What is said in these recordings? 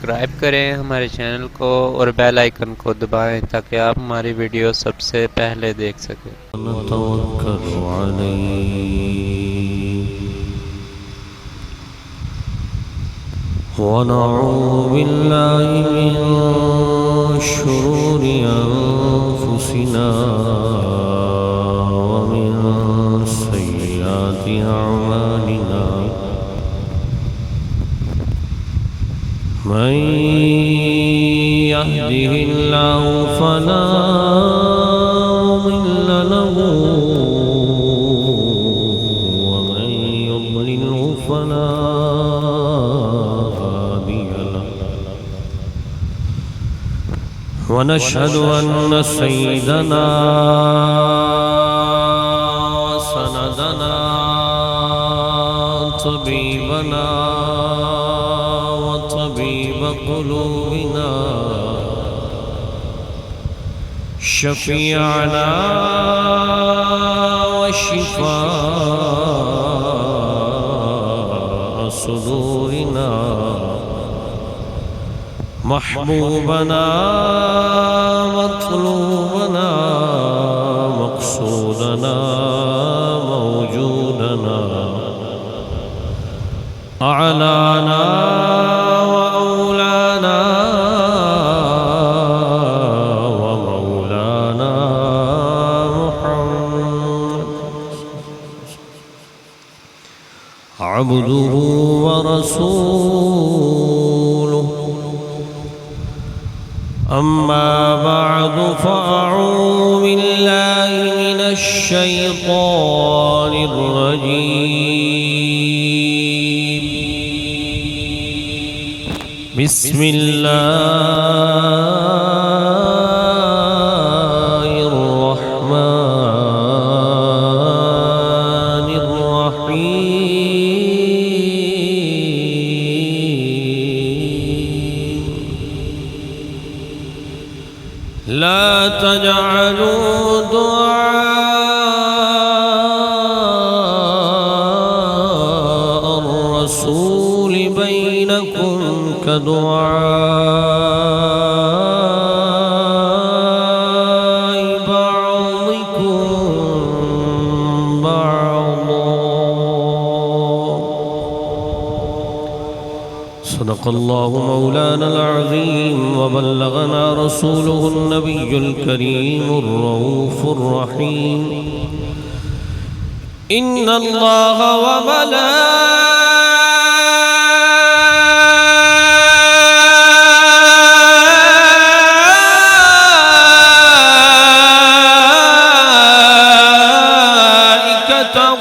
Subscribe کریں ہمارے channel کو اور بیل آئیکن کو دبائیں تاکہ آپ ہماری ویڈیو سب سے پہلے دیکھ سکیں۔ نتوکل علیہ ونعوذ باللہ من شرور انفسنا ومن سیئات اعمالنا من يهده الله فلا مضل له ومن يضلله فلا هادي له ونشهد أن سيدنا وسندنا طبيبنا وطبيب قلوبنا شفيعنا وشفاء صدورنا محبوبنا مطلوبنا مقصودنا موجودنا أعلانا وأولانا ومولانا محمد عبده ورسوله أما بعد فأعوذ بالله من الشيطان الرجيم بسم الله الرحمن الرحيم لا تجعلوا دعاء الرسول بينكم كدعاء بعضكم بعضا صدق الله مولانا العظيم وبلغنا رسوله النبي الكريم الرؤوف الرحيم إن الله وملائكته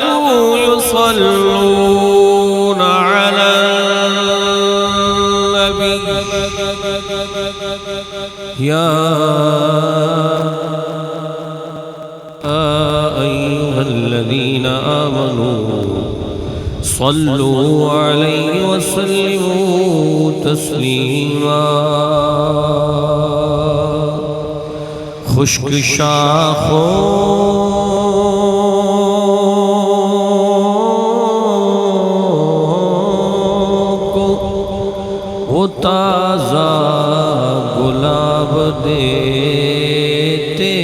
يصلون على النبي يا أيها الذين آمنوا صلوا عليه وسلموا تسليما خشک شاخوں کو وہ تازہ گلاب دیتے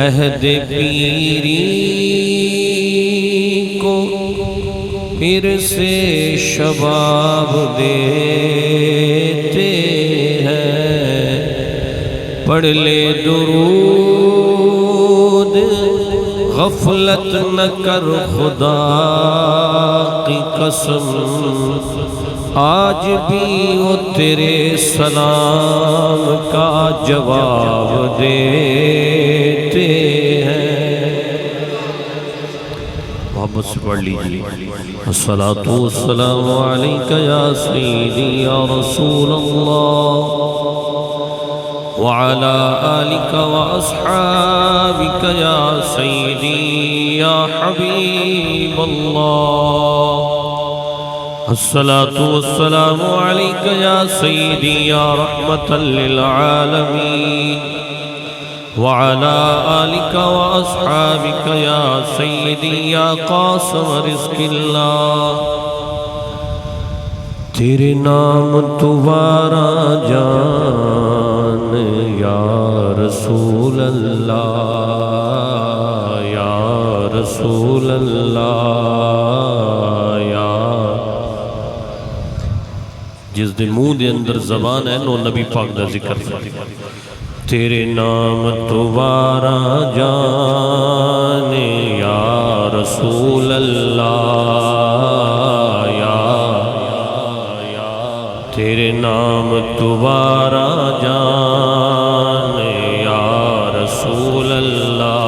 عہد پیری کو پھر سے شباب دیتے ہیں پڑھ لے درود غفلت نہ کر خدا کی قسم آج بھی وہ تیرے سلام کا جواب دیتے ہیں۔ محبت سے پڑھ لیجیے الصلاۃ والسلام علیک یا سیدی یا رسول اللہ وعلى آلك وأصحابك يا سيدي يا حبيب الله الصلاة والسلام عليك يا سيدي يا رحمة للعالمين وعلى آلك وأصحابك يا سيدي يا قاسم رزق الله تیرے نام دوبارہ جان یا رسول اللہ یا رسول اللہ یا جس دن منہ دے اندر زبان ہے نو نبی پاک دا ذکر تیرے نام دوبارہ جان یا رسول اللہ یا تیرے نام دوبارہ جان یا رسول اللہ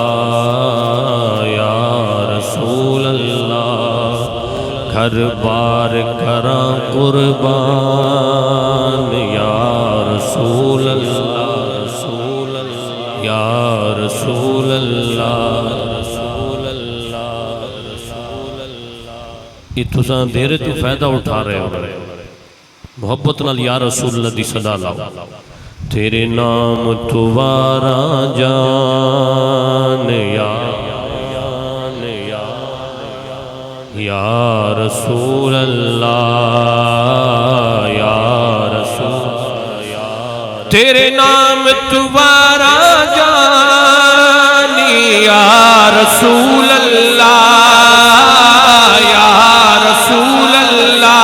یا رسول اللہ گھر بار کراں قربان یا رسول اللہ یا رسول اللہ یہ تساں دیر تو فائدہ اٹھا رہے ہو محبت نال یا رسول اللہ دی صدا لاؤ تیرے نام دوبارہ جان یا رسول اللہ یا رسول تیرے نام دوبارہ جان یا رسول اللہ یا رسول اللہ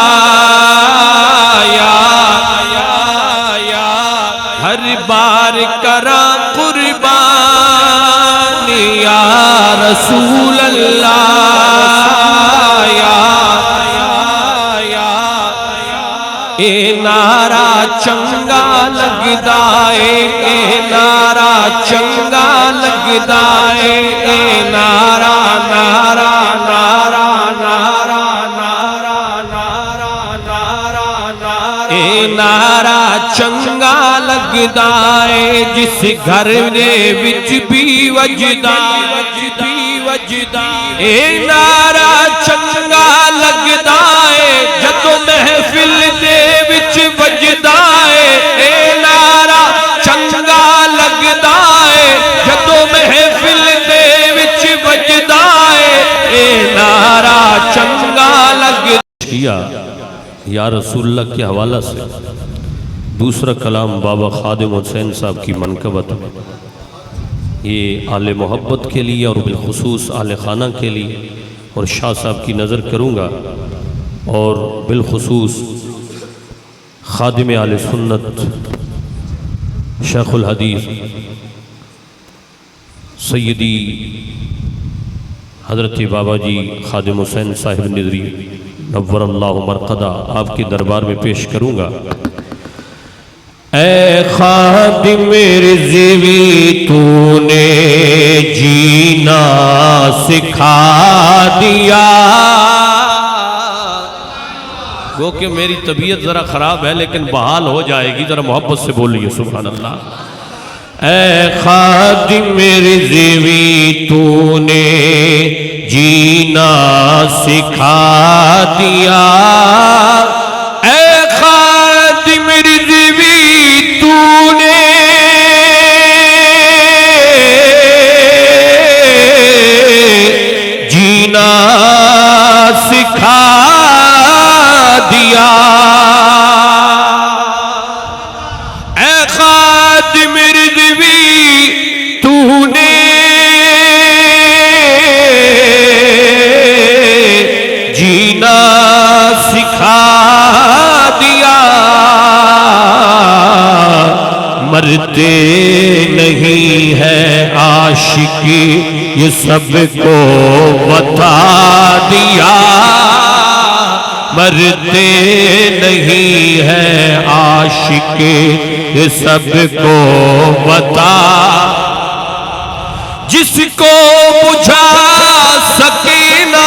ہر بار کراں قربان یا رسول اللہ اے نعرہ چنگا لگدا اے نعرہ چنگا لگدا اے نعرہ نعرہ نعرہ نعرہ نعرہ نعرہ اے نعرہ چنگا لگدا اے جس گھر دے وچ بھی وجدا اے نعرہ چنگا لگدا اے جدوں محفل دے وچ وجدا اے نعرہ چنگا لگدا اے جدوں محفل دے وچ وجدا اے نعرہ چنگا لگدا یا رسول اللہ کے حوالہ سے دوسرا کلام بابا خادم حسین صاحب کی منقبت یہ آل محبت کے لیے اور بالخصوص آل خانہ کے لیے اور شاہ صاحب کی نظر کروں گا اور بالخصوص خادم آل سنت شیخ الحدیث سیدی حضرت بابا جی خادم حسین صاحب نظری نور اللہ مرقدہ آپ کے دربار میں پیش کروں گا اے خادم رضوی تو نے جینا سکھا دیا گو کہ میری طبیعت ذرا خراب ہے لیکن بحال ہو جائے گی ذرا محبت سے بولیے سبحان اللہ اے خادم رضوی تو نے جینا سکھا دیا اے خادم رضوی تو نے جینا سکھا دیا اے خادم رضوی تو نے جینا سکھا دیا مرتے نہیں ہے عاشق یہ سب کو بتا دیا مرتے نہیں ہے عاشق یہ سب کو بتا جس کو بجھا سکے نا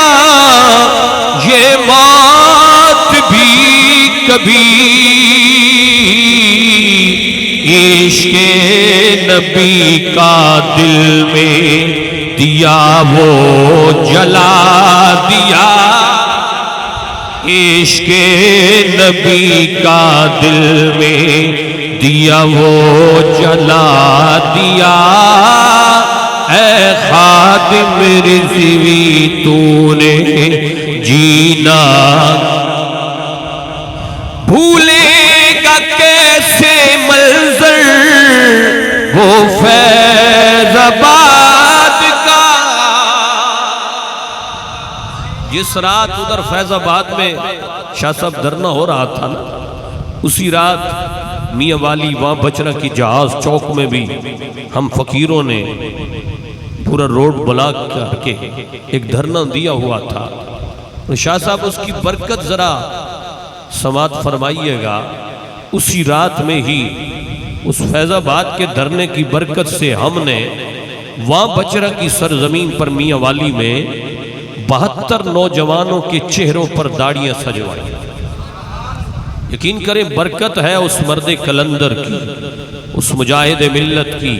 یہ موت بھی کبھی عشق نبی کا دل میں دیا وہ جلا دیا عشق نبی کا دل میں دیا وہ جلا دیا اے خادم رضوی تو نے جینا بھولے گا کیسے منظر وہ فیض آباد کا. جس رات ادھر فیض آباد میں شاہ صاحب دھرنا ہو رہا تھا نا، اسی رات میاں والی وہاں بچرا کی جہاز چوک میں بھی ہم فقیروں نے پورا روڈ بلاک کر کے ایک دھرنا دیا ہوا تھا. شاہ صاحب اس کی برکت ذرا سماعت فرمائیے گا. اسی رات میں ہی اس فیض آباد کے دھرنے کی برکت سے ہم نے وہاں بچرا کی سرزمین پر میاں والی میں 72 نوجوانوں کے چہروں پر داڑیاں سجوائی. یقین کریں برکت ہے اس مرد کلندر کی، اس مجاہد ملت کی،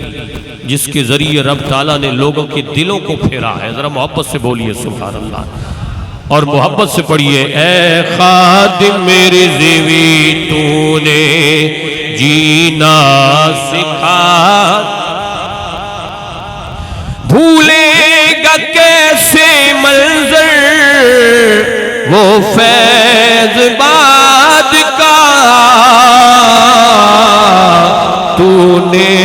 جس کے ذریعے رب تعالیٰ نے لوگوں کے دلوں کو پھیرا ہے. ذرا محبت سے بولیے سبحان اللہ، اور محبت سے پڑھیے. اے خادم میری زیوی تو نے جینا سکھا، بھولے گا کیسے منظر وہ فیض باد کا. تو نے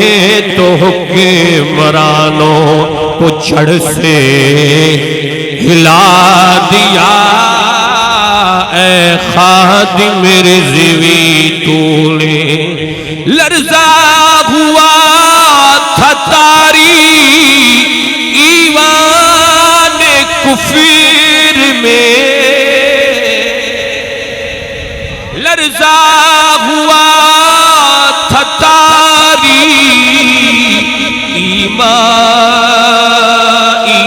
تو حکمرانوں کو جڑ سے ہلا دیا. اے خادم رضوی تو نے لرزا ہوا تھا تاری ایوان کفر میں، لرزا ہوا تھا تاری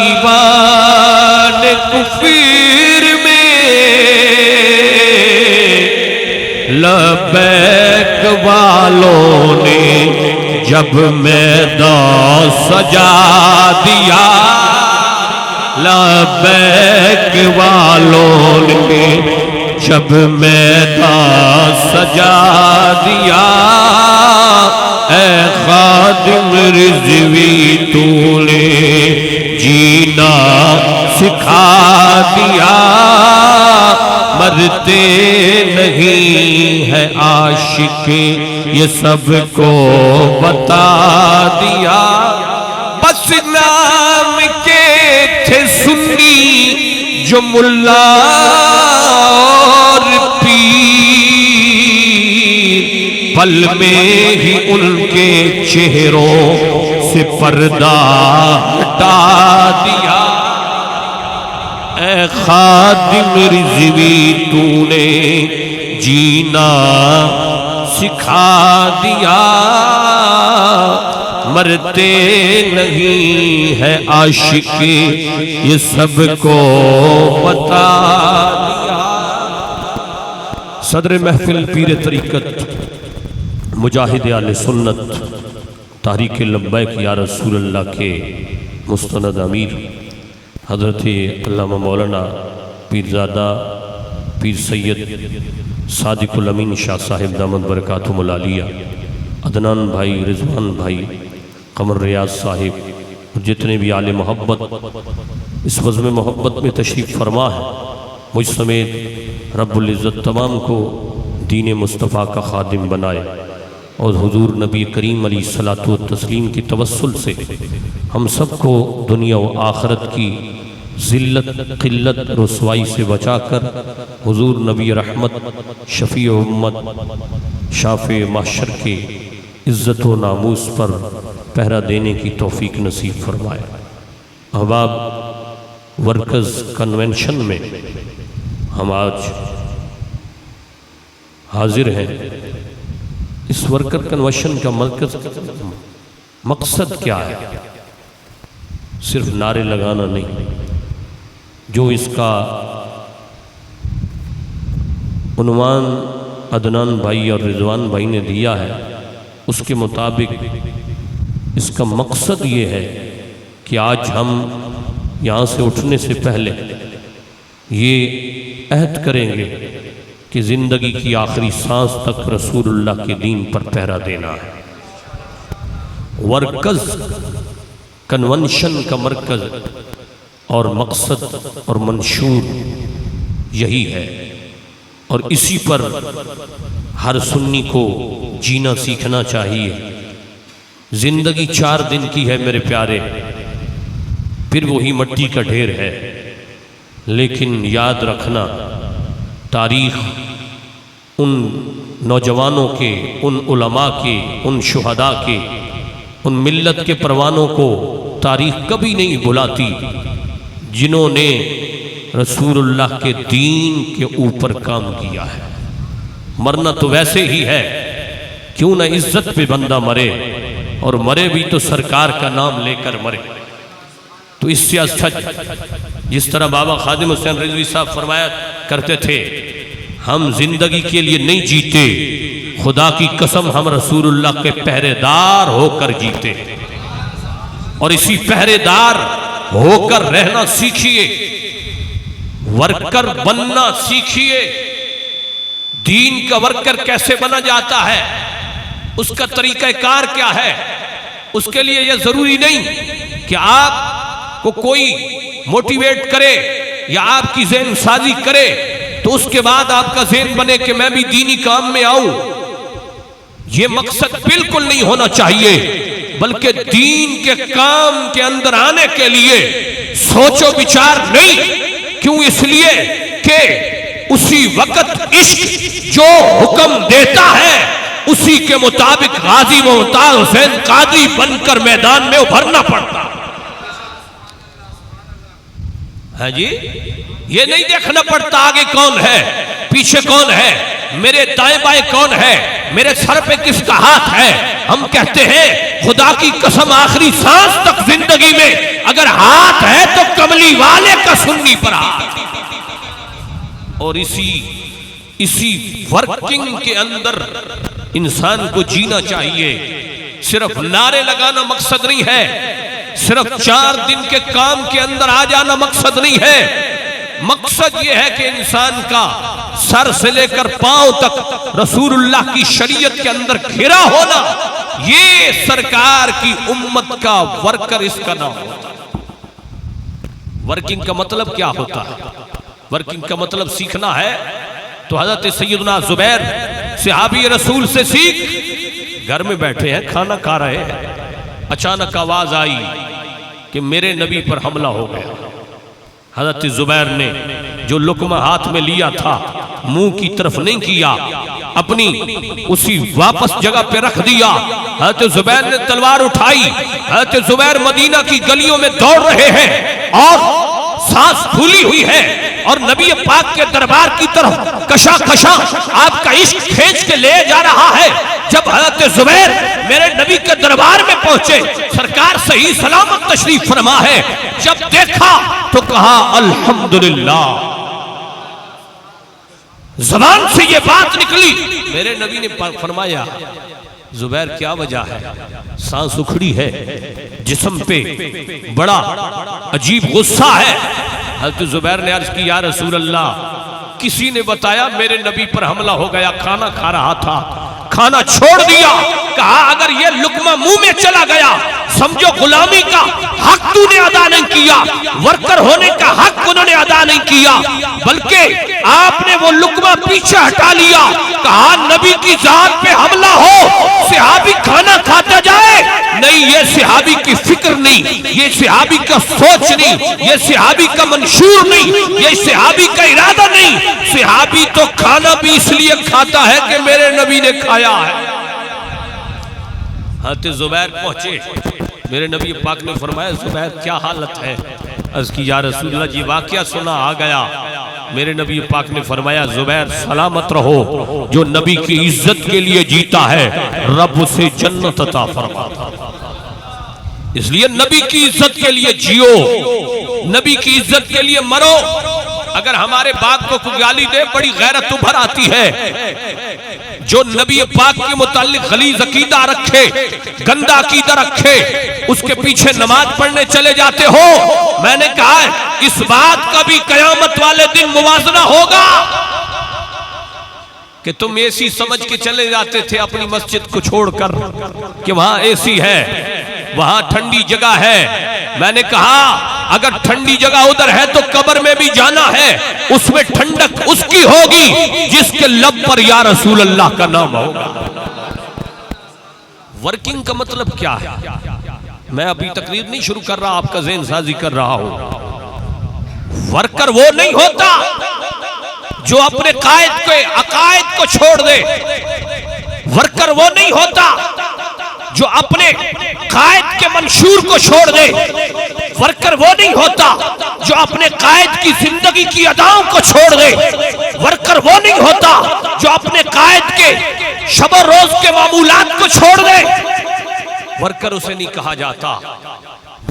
ایوان کفر میں. لبیک والوں نے جب میدان سجا دیا، لبیک والوں نے جب میدان سجا دیا. اے خادم رضوی تو نے جینا سکھا دیا. مرتے نہیں ہے عاشق یہ سب کو بتا دیا. بس نام کے تھے سنی جو ملا اور پیر، پل میں ہی ان کے چہروں سے پردہ ہٹا دیا. اے خادم رضوی تو نے جینا سکھا دیا. مرتے نہیں ہے عاشق یہ سب کو بتا دیا. صدر محفل پیر طریقت مجاہد اہل سنت تحریک لبیک یا رسول اللہ کے مستند امیر حضرت علامہ مولانا پیرزادہ پیر سید صادق الامین شاہ صاحب دامت برکاتہم العالیہ، عدنان بھائی، رضوان بھائی، قمر ریاض صاحب، اور جتنے بھی آل محبت اس بزم محبت میں تشریف فرما ہے، مجھ سمیت رب العزت تمام کو دین مصطفیٰ کا خادم بنائے، اور حضور نبی کریم علیہ الصلوۃ والتسلیم کی توسل سے ہم سب کو دنیا و آخرت کی ذلت قلت رسوائی سے بچا کر حضور نبی رحمت شفیع امت شافع محشر کے عزت و ناموس پر پہرا دینے کی توفیق نصیب فرمائے. احباب، ورکرز کنونشن میں ہم آج حاضر ہیں. اس ورکر کنونشن کا مقصد کیا ہے؟ صرف نعرے لگانا نہیں. جو اس کا عنوان عدنان بھائی اور رضوان بھائی نے دیا ہے، اس کے مطابق اس کا مقصد یہ ہے کہ آج ہم یہاں سے اٹھنے سے پہلے یہ عہد کریں گے کہ زندگی کی آخری سانس تک رسول اللہ کے دین پر پہرا دینا ہے. ورکرز کنونشن کا مرکز اور مقصد اور منشور یہی ہے اور اسی پر ہر سنی کو جینا سیکھنا چاہیے۔ زندگی 4 دن کی ہے میرے پیارے، پھر وہی مٹی کا ڈھیر ہے۔ لیکن یاد رکھنا، تاریخ ان نوجوانوں کے، ان علماء کے، ان شہداء کے، ان ملت کے پروانوں کو تاریخ کبھی نہیں بھلاتی جنہوں نے رسول اللہ کے دین کے اوپر کام کیا ہے۔ مرنا تو ویسے ہی ہے، کیوں نہ عزت پہ بندہ مرے، اور مرے بھی تو سرکار کا نام لے کر مرے۔ تو اس سے اچھا، جس طرح بابا خادم حسین رضوی صاحب فرمایا کرتے تھے، ہم زندگی کے لیے نہیں جیتے، خدا کی قسم ہم رسول اللہ کے پہرے دار ہو کر جیتے، اور اسی پہرے دار ہو کر رہنا سیکھیے، ورکر بننا سیکھیے۔ دین کا ورکر کیسے بنا جاتا ہے، اس کا طریقہ کار کیا ہے؟ اس کے لیے یہ ضروری نہیں کہ آپ کو کوئی موٹیویٹ کرے یا آپ کی ذہن سازی کرے تو اس کے بعد آپ کا ذہن بنے کہ میں بھی دینی کام میں آؤں۔ یہ مقصد بالکل نہیں ہونا چاہیے، بلکہ دین کے کام کے اندر آنے کے لیے سوچ و بچار نہیں۔ کیوں؟ اس لیے کہ اسی وقت عشق جو حکم دیتا ہے اسی کے مطابق غازی ممتاز حسین قادری بن کر میدان میں ابھرنا پڑتا ہے جی۔ یہ نہیں دیکھنا پڑتا آگے کون ہے، پیچھے کون ہے، میرے دائیں بائیں کون ہے، میرے سر پہ کس کا ہاتھ ہے۔ ہم کہتے ہیں خدا کی قسم آخری سانس تک زندگی میں اگر ہاتھ ہے تو کملی والے کا سنی پر ہاتھ، اور اسی ورکنگ کے اندر انسان کو جینا چاہیے۔ صرف نعرے لگانا مقصد نہیں ہے، صرف 4 دن کے کام کے اندر آ جانا مقصد نہیں ہے۔ مقصد یہ ہے کہ انسان کا سر سے لے کر پاؤں تک رسول اللہ کی شریعت کے اندر گھرا ہونا، یہ سرکار کی امت کا ورکر اس کا نام ہوتا ہے۔ ورکنگ کا مطلب کیا ہوتا ہے؟ ورکنگ کا مطلب سیکھنا ہے تو حضرت سیدنا زبیر صحابی رسول سے سیکھ۔ گھر میں بیٹھے ہیں، کھانا کھا رہے ہیں، اچانک آواز آئی کہ میرے نبی پر حملہ ہو گیا۔ حضرت زبیر نے جو لقمہ ہاتھ میں لیا تھا منہ کی طرف نہیں کیا، اپنی اسی واپس جگہ پہ رکھ دیا۔ حضرت زبیر نے تلوار اٹھائی، حضرت زبیر مدینہ کی گلیوں میں دوڑ رہے ہیں اور سانس پھولی ہوئی ہے، اور نبی پاک کے دربار کی طرف کشا کشا آپ کا عشق کھینچ کے لے جا رہا ہے۔ جب حضرت زبیر میرے نبی کے دربار میں پہنچے، سرکار صحیح سلامت تشریف فرما ہے، جب دیکھا تو کہا الحمدللہ۔ زبان سے یہ بات نکلی، میرے نبی نے فرمایا زبیر کیا وجہ ہے؟ سانس اکھڑی ہے، جسم پہ بڑا عجیب غصہ ہے۔ حضرت زبیر نے عرض کی یا رسول اللہ، کسی نے بتایا میرے نبی پر حملہ ہو گیا، کھانا کھا رہا تھا، کھانا چھوڑ دیا۔ کہا اگر یہ لقمہ منہ میں چلا گیا سمجھو غلامی کا حق تو نے ادا نہیں کیا، ورکر ہونے کا حق انہوں نے ادا نہیں کیا، بلکہ آپ نے وہ لقمہ پیچھے ہٹا لیا۔ کہا نبی کی ذات پہ حملہ ہو، صحابی کھانا کھاتا جائے، نہیں یہ صحابی کی فکر نہیں، یہ صحابی کا سوچ نہیں، یہ صحابی کا منشور نہیں، یہ صحابی کا ارادہ نہیں۔ صحابی تو کھانا بھی اس لیے کھاتا ہے کہ میرے نبی نے کھایا ہے۔ حضرت زبیر پہنچے، میرے نبی پاک نے فرمایا زبیر کیا حالت ہے؟ عرض کی یا رسول اللہ جی واقعہ سنا آ گیا۔ میرے نبی پاک نے فرمایا زبیر سلامت رہو، جو نبی کی عزت کے لیے جیتا ہے رب اسے جنت عطا فرماتا۔ اس لیے نبی کی عزت کے لیے جیو، نبی کی عزت کے لیے مرو۔ اگر ہمارے باپ کو کوئی گالی دے بڑی غیرت ابھر آتی ہے۔ جو نبی پاک کے متعلق غلیظ عقیدہ رکھے، گندا عقیدہ رکھے، اس کے پیچھے نماز پڑھنے چلے جاتے ہو۔ میں نے کہا ہے اس بات کا بھی قیامت والے دن موازنہ ہوگا کہ تم اے سی سمجھ کے چلے جاتے تھے اپنی مسجد کو چھوڑ کر کہ وہاں اے سی ہے، وہاں ٹھنڈی جگہ ہے۔ میں نے کہا اگر ٹھنڈی جگہ ادھر ہے تو قبر میں بھی جانا ہے، اس میں ٹھنڈک اس کی ہوگی جس کے لب پر یا رسول اللہ کا نام ہوگا۔ ورکنگ کا مطلب کیا ہے؟ میں ابھی تقریر نہیں شروع کر رہا، آپ کا ذہن سازی کر رہا ہوں۔ ورکر وہ نہیں ہوتا جو اپنے قائد کے عقائد کو چھوڑ دے، ورکر وہ نہیں ہوتا جو اپنے قائد کے منشور کو چھوڑ دے، ورکر وہ نہیں ہوتا جو اپنے قائد کی زندگی کی اداؤں کو چھوڑ دے، ورکر وہ نہیں ہوتا جو اپنے قائد کے شب و روز کے معمولات کو چھوڑ دے۔ ورکر اسے نہیں کہا جاتا،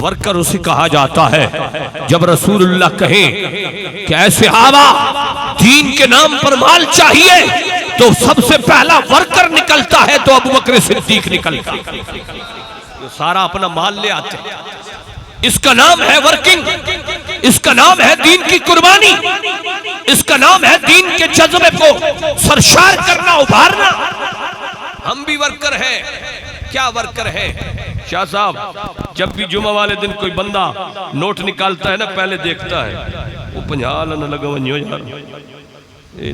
ورکر اسے کہا جاتا ہے جب رسول اللہ کہیں کہ اے صحابہ دین کے نام پر مال چاہیے تو سب سے پہلا ورکر نکلتا ہے تو ابوبکر صدیق نکلتا ہے، جو سارا اپنا مال لے آتے ہیں۔ اس کا نام ہے ورکنگ، اس کا نام ہے دین کی قربانی، اس کا نام ہے دین کے جذبے کو سرشار کرنا، ابھارنا۔ ہم بھی ورکر ہیں۔ کیا ورکر ہے؟ شاہ صاحب جب بھی جمعہ والے دن کوئی بندہ نوٹ نکالتا ہے نا، پہلے دیکھتا ہے وہ 50 نہ لگا ونیو یار،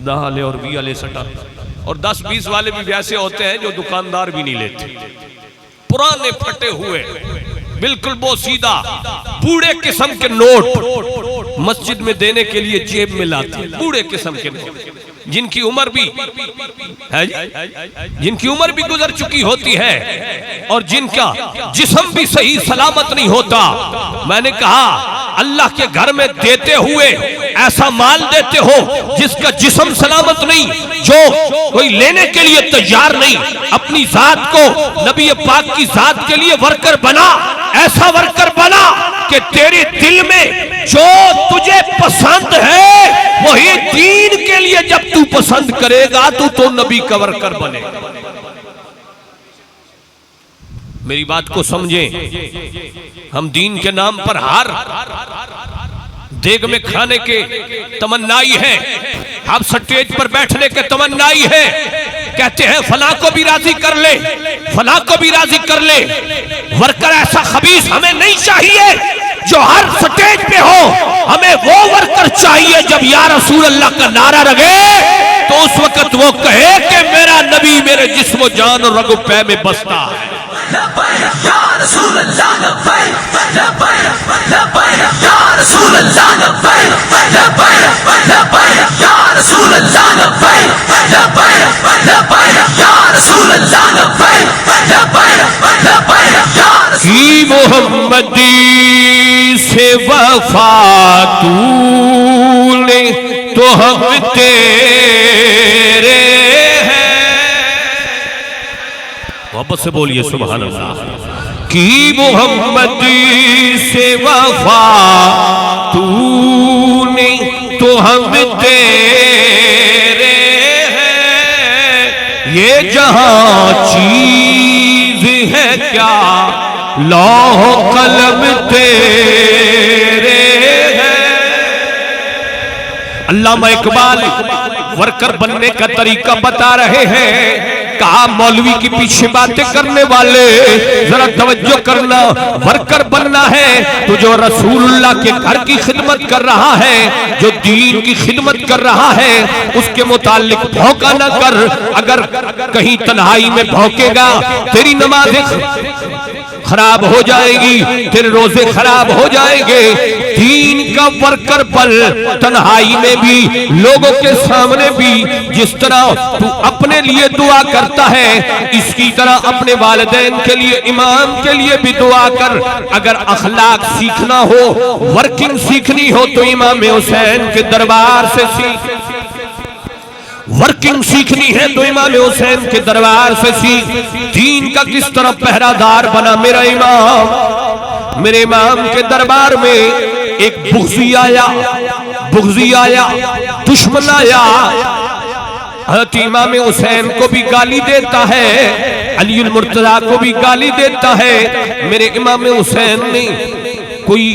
10 لے اور 20 لے سٹا، اور 10-20 والے بھی ویسے ہوتے ہیں جو دکاندار بھی نہیں لیتے، پرانے پھٹے ہوئے بالکل بوسیدہ بوڑھے قسم کے نوٹ مسجد میں دینے کے لیے جیب میں لاتے ہیں، بوڑھے قسم کے نوٹ جن کی عمر بھی گزر چکی ہوتی ہے اور جن کا جسم بھی صحیح سلامت نہیں ہوتا۔ میں نے کہا اللہ کے گھر میں دیتے ہوئے ایسا مال دیتے ہو جس کا جسم سلامت نہیں، جو کوئی لینے کے لیے تیار نہیں، اپنی ذات کو نبی پاک کی ذات کے لیے ورکر بنا، ایسا ورکر بنا کہ تیرے دل میں جو تجھے پسند ہے وہی دین کے لیے جب تو پسند کرے گا تو نبی کا ورکر بنے گا۔ میری بات کو سمجھیں، ہم دین کے نام پر ہر دیگ میں کھانے کے تمنائی ہیں، ہم سٹیج پر بیٹھنے کے تمنائی ہیں، کہتے ہیں فلاں کو بھی راضی کر لے، فلاں کو بھی راضی کر لے۔ ورکر ایسا خبیث ہمیں نہیں چاہیے جو ہر سٹیج پہ ہو، ہمیں وہ ورکر چاہیے جب یا رسول اللہ کا نعرہ لگے تو اس وقت وہ کہے کہ میرا نبی میرے جسم و جان اور رگ و پے میں بستا ہے۔ لبیک یا رسول اللہ، لبیک لبیک لبیک یا رسول اللہ، لبیک لبیک لبیک یا رسول اللہ، لبیک لبیک لبیک یا رسول اللہ، لبیک لبیک لبیک یا رسول اللہ۔ محمدی سے وفا تو نے تو ہم تیرے واپس سے بولیے سبحان اللہ۔ کی محمدی سے وفا تو نے تو ہم تیرے ہیں، یہ جہاں چیز ہے کیا لوح قلم تیرے ہیں۔ علامہ اقبال ورکر بننے کا طریقہ بتا رہے ہیں، کہا مولوی کی پیچھے باتیں کرنے والے ذرا توجہ کرنا، ورکر بننا ہے تو جو رسول اللہ کے گھر کی خدمت کر رہا ہے، جو دین کی خدمت کر رہا ہے، اس کے متعلق بھوکا نہ کر۔ اگر کہیں تنہائی میں بھوکے گا تیری نماز خراب ہو جائے گی، تیرے روزے خراب ہو جائیں گے۔ دین کا ورکر بن، تنہائی میں بھی لوگوں کے سامنے بھی جس طرح تو اپنے لیے دعا کرتا ہے اس کی طرح اپنے والدین کے لیے، امام کے لیے بھی دعا کر۔ اگر اخلاق سیکھنا ہو، ورکنگ سیکھنی ہو تو امام حسین کے دربار سے سیکھ، ورکنگ سیکھنی ہے تو امام حسین کے دربار سے سیکھ۔ دین کا کس طرح پہرہ دار بنا میرا امام۔ میرے امام کے دربار میں ایک بغضی آیا، دشمن آیا، حضرت امام حسین کو بھی گالی دیتا ہے، علی المرتضیٰ کو بھی گالی دیتا ہے۔ میرے امام حسین نے کوئی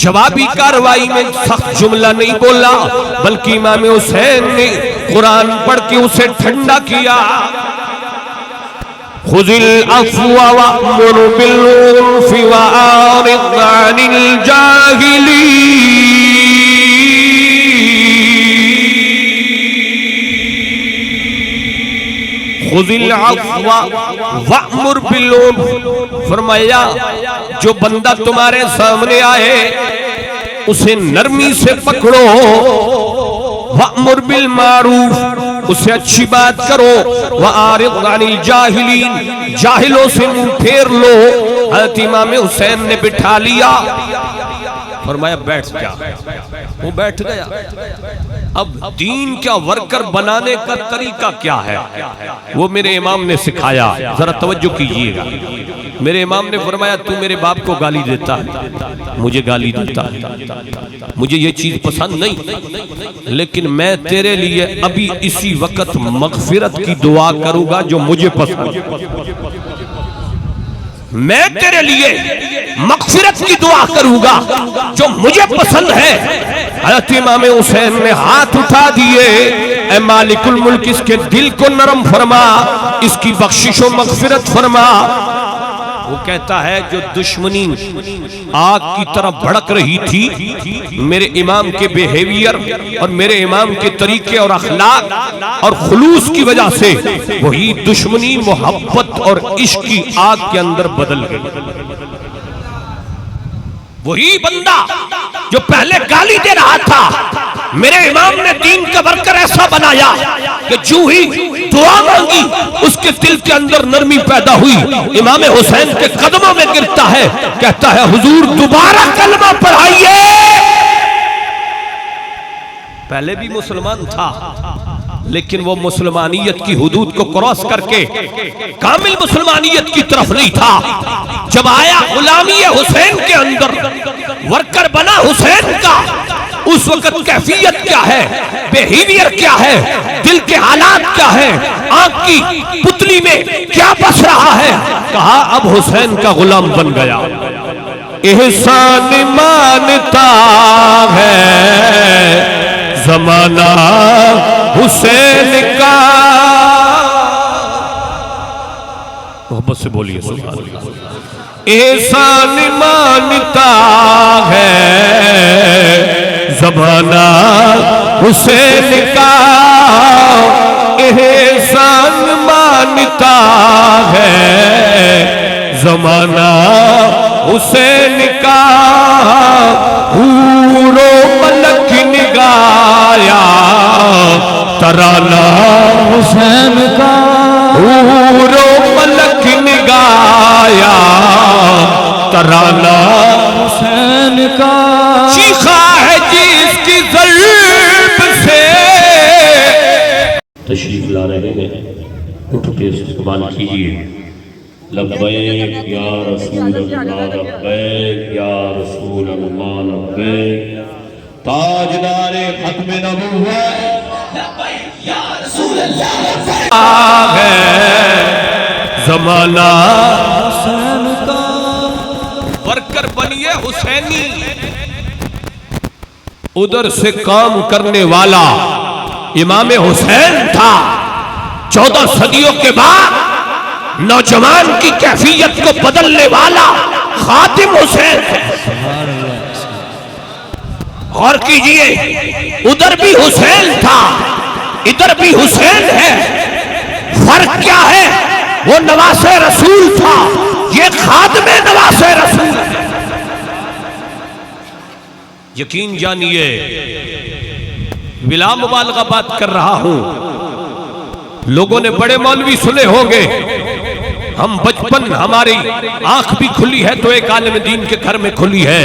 جوابی کاروائی میں سخت جملہ نہیں بولا، بلکہ امام حسین نے قرآن پڑھ کے اسے ٹھنڈا کیا۔ خذ العفو وأمر بالعرف وأعرض عن الجاهلين خذ العفو وأمر بالعرف، فرمایا جو بندہ تمہارے سامنے آئے اسے نرمی سے پکڑو، وَأْمُرْ بِالْمَعْرُوفِ اسے اچھی بات کرو، وَأَعْرِضْ عَنِ الْجَاهِلِينَ جاہلوں سے منہ پھیر لو۔ حضرت امام حسین نے بٹھا لیا، فرمایا بیٹھ جا، وہ بیٹھ گیا۔ اب دین کا ورکر بنانے کا طریقہ کیا ہے وہ میرے امام نے سکھایا، ذرا توجہ کیجئے گا۔ میرے امام نے فرمایا تو میرے باپ کو گالی دیتا ہے، مجھے گالی دیتا ہے، مجھے یہ چیز پسند نہیں، لیکن میں تیرے لیے ابھی اسی وقت مغفرت کی دعا کروں گا جو مجھے پسند ہے، میں تیرے لیے مغفرت کی دعا کروں گا جو مجھے پسند ہے۔ حضرت امام حسین نے ہاتھ اٹھا دیے، اے مالک الملک اس کے دل کو نرم فرما، اس کی بخشش و مغفرت فرما۔ وہ کہتا ہے جو دشمنی آگ کی طرح بھڑک رہی تھی میرے امام کے بیہیویئر اور میرے امام کے طریقے اور اخلاق اور خلوص کی وجہ سے وہی دشمنی محبت اور عشق کی آگ کے اندر بدل گئی۔ وہی بندہ جو پہلے گالی دے رہا تھا میرے امام نے دین کا ورکر ایسا بنایا کہ جو ہی دعا مانگی اس کے دل کے اندر نرمی پیدا ہوئی، امام حسین کے قدموں میں گرتا ہے، کہتا ہے حضور دوبارہ کلمہ پڑھائیے۔ پہلے بھی مسلمان تھا لیکن وہ مسلمانیت کی حدود کو کراس کر کے کامل مسلمانیت کی طرف نہیں تھا۔ جب آیا غلامی حسین کے اندر، ورکر بنا حسین کا، اس وقت کیفیت کیا ہے، بیہیویئر کیا ہے، دل کے حالات کیا ہے، آنکھ کی پتلی میں کیا بس رہا ہے، کہا اب حسین کا غلام بن گیا۔ احسان مانتا ہے زمانہ حسین کا، محبت سے بولیے سبحان اللہ۔ احسان مانتا ہے زمانہ حسین کا، احسان مانتا ہے زمانہ حسین کا، حور و ملک نگایا ترانہ حسین کا، حور و ملک نگایا ترانہ حسین کا، چیخا ہے جس کی ضرب سے۔ تشریف لا رہے ہیں، اٹھ کے استقبال کیجئے۔ لبیک یا رسول اللہ لبیک یا رسول اللہ لبیک، تاجدار ختم نبوت لبیک یا رسول اللہ لبیک، ہے زمانہ حسین کا۔ ورکر بنیے حسینی، ادھر سے کام کرنے والا امام حسین تھا۔ 14 صدیوں کے بعد نوجوان کی کیفیت کو بدلنے والا خاتم حسین ہے۔ غور کیجئے، ادھر بھی حسین تھا ادھر بھی حسین ہے، فرق کیا ہے؟ وہ نواز رسول تھا، یہ خادم نواز رسول ہے۔ یقین جانیے بلا مبالغہ بات کر رہا ہوں، لوگوں نے بڑے مولوی سنے ہوں گے، ہم بچپن ہماری آنکھ بھی کھلی ہے تو ایک عالم دین کے گھر میں کھلی ہے،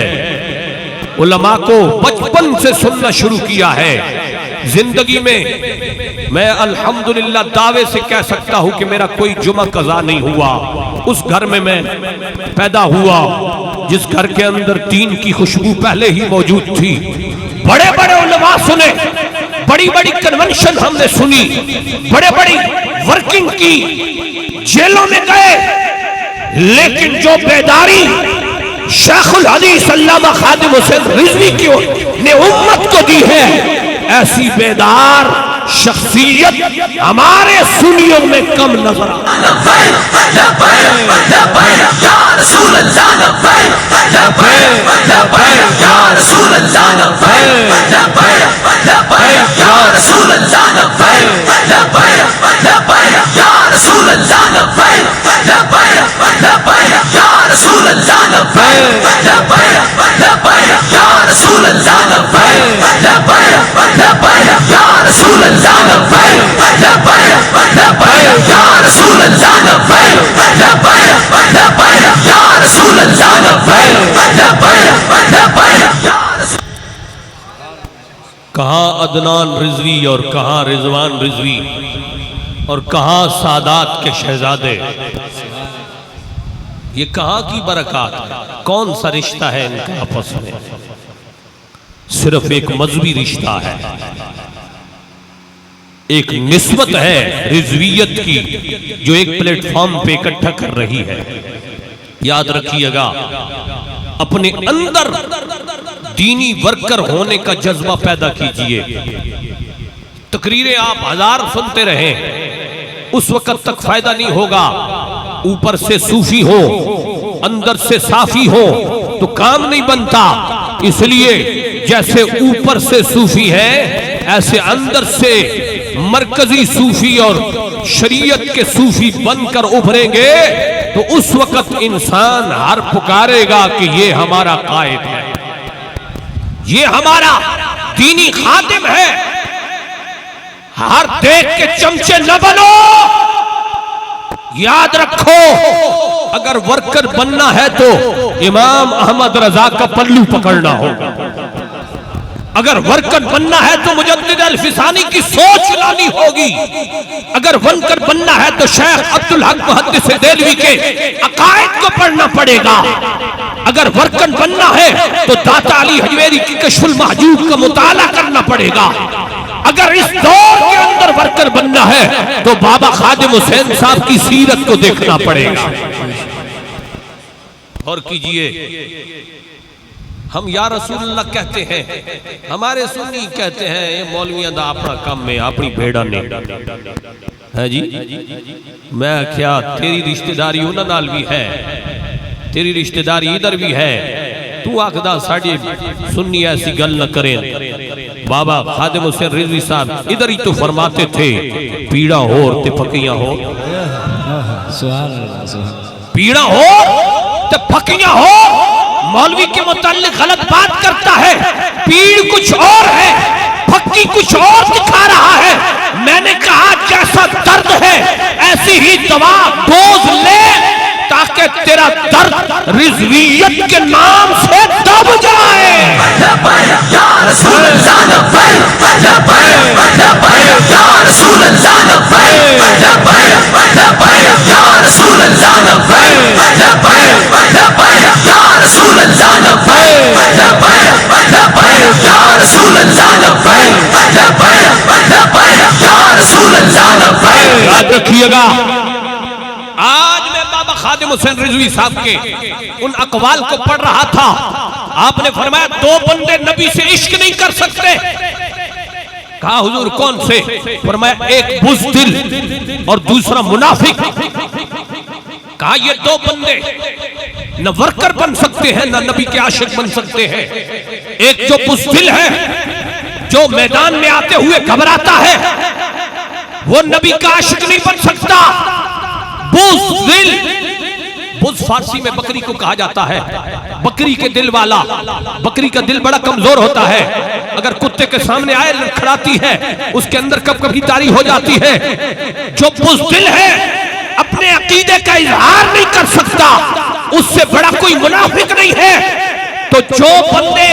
علماء کو بچپن سے سننا شروع کیا ہے۔ زندگی میں الحمدللہ دعوے سے کہہ سکتا ہوں کہ میرا کوئی جمعہ قضا نہیں ہوا۔ اس گھر میں پیدا ہوا جس گھر کے اندر دین کی خوشبو پہلے ہی موجود تھی۔ بڑے بڑے علماء سنے، بڑی بڑی کنونشن ہم نے سنی، بڑے بڑی ورکنگ کی، جیلوں میں گئے، لیکن جو بیداری شیخ الحدیث علامہ خادم حسین رضوی نے امت کو دی ہے، ایسی بیدار شخصیت ہمارے سنیوں میں کم نظر آتی ہے. کہاں عدنان رضوی اور کہاں رضوان رضوی اور کہاں سادات کے شہزادے. یہ کہاں کی برکات ہے؟ کون سا رشتہ ہے ان کا آپس میں؟ صرف ایک مذہبی رشتہ ہے، ایک نسبت ہے رضویت کی جو ایک پلیٹ فارم پہ اکٹھا کر رہی ہے. یاد رکھیے گا، اپنے اندر دینی ورکر ہونے کا جذبہ پیدا کیجئے. تقریریں آپ ہزار سنتے رہیں، اس وقت تک فائدہ نہیں ہوگا. اوپر سے صوفی ہو، اندر سے صافی ہو تو کام نہیں بنتا. اس لیے جیسے اوپر سے صوفی ہے، ایسے اندر سے مرکزی صوفی اور شریعت کے صوفی بن کر ابھریں گے تو اس وقت انسان ہر پکارے گا کہ یہ ہمارا قائد ہے، یہ ہمارا دینی خادم ہے. ہر دیکھ کے چمچے نہ بنو. یاد رکھو، اگر ورکر بننا ہے تو امام احمد رضا کا پلو پکڑنا ہوگا. اگر ورکر بننا ہے تو مجدد الفسانی کی سوچ لانی ہوگی. اگر ورکر بننا ہے تو شیخ عبدالحق محدث دہلوی کے عقائد کو پڑھنا پڑے گا. اگر ورکر بننا ہے تو داتا علی حجویری کی کشف المحجوب کا مطالعہ کرنا پڑے گا. اگر اس دور کے اندر ورکر بننا ہے تو بابا خادم حسین صاحب کی سیرت کو دیکھنا پڑے گا. اور کیجئے، ہم یا رسول اللہ کہتے ہیں، ہمارے سنی کہتے ہیں یہ مولویاں دا اپنا کام میں اپنی بھیڑا نہیں ہے جی. میں کیا تیری رشتہ داری انہاں نال بھی ہے، تیری رشتہ داری ادھر بھی ہے. تو آخدہ ساڑھے سنی ایسی گل نہ کریں. بابا خادم حسین رضوی صاحب ادھر ہی تو فرماتے تھے پیڑا ہو تے پھکیاں ہو، پیڑا ہو تے پھکیاں ہو. مولوی کے متعلق غلط بات کرتا ہے، پیڑ کچھ اور ہے، پھکی کچھ اور دکھا رہا ہے. میں نے کہا جیسا درد ہے ایسی ہی دوا ڈوز لے تاکہ تیرا درد رضویت کے نام سے دب جائے. یا رسول اللہ یا رسول اللہ یا رسول اللہ یاد رکھیے گا. آج میں بابا خادم حسین رضوی صاحب کے ان اقوال کو پڑھ رہا تھا. آپ نے فرمایا دو بندے نبی سے عشق نہیں کر سکتے. کہا حضور کون سے؟ فرمایا ایک بزدل اور دوسرا منافق. کہا یہ دو بندے نہ ورکر بن سکتے ہیں نہ نبی کے عاشق بن سکتے ہیں. ایک جو بزدل ہے، جو میدان میں آتے ہوئے گھبراتا ہے، وہ نبی کا عاشق نہیں بن سکتا. بزدل، بز فارسی میں بکری کو کہا جاتا ہے، بکری کے دل والا. بکری کا دل بڑا کمزور ہوتا ہے، اگر کتے کے سامنے آئے لڑکھڑاتی ہے، اس کے اندر کب کبھی تاری ہو جاتی ہے. جو بزدل ہے اپنے عقیدے کا اظہار نہیں کر سکتا، اس سے بڑا کوئی منافق نہیں ہے. تو جو بندے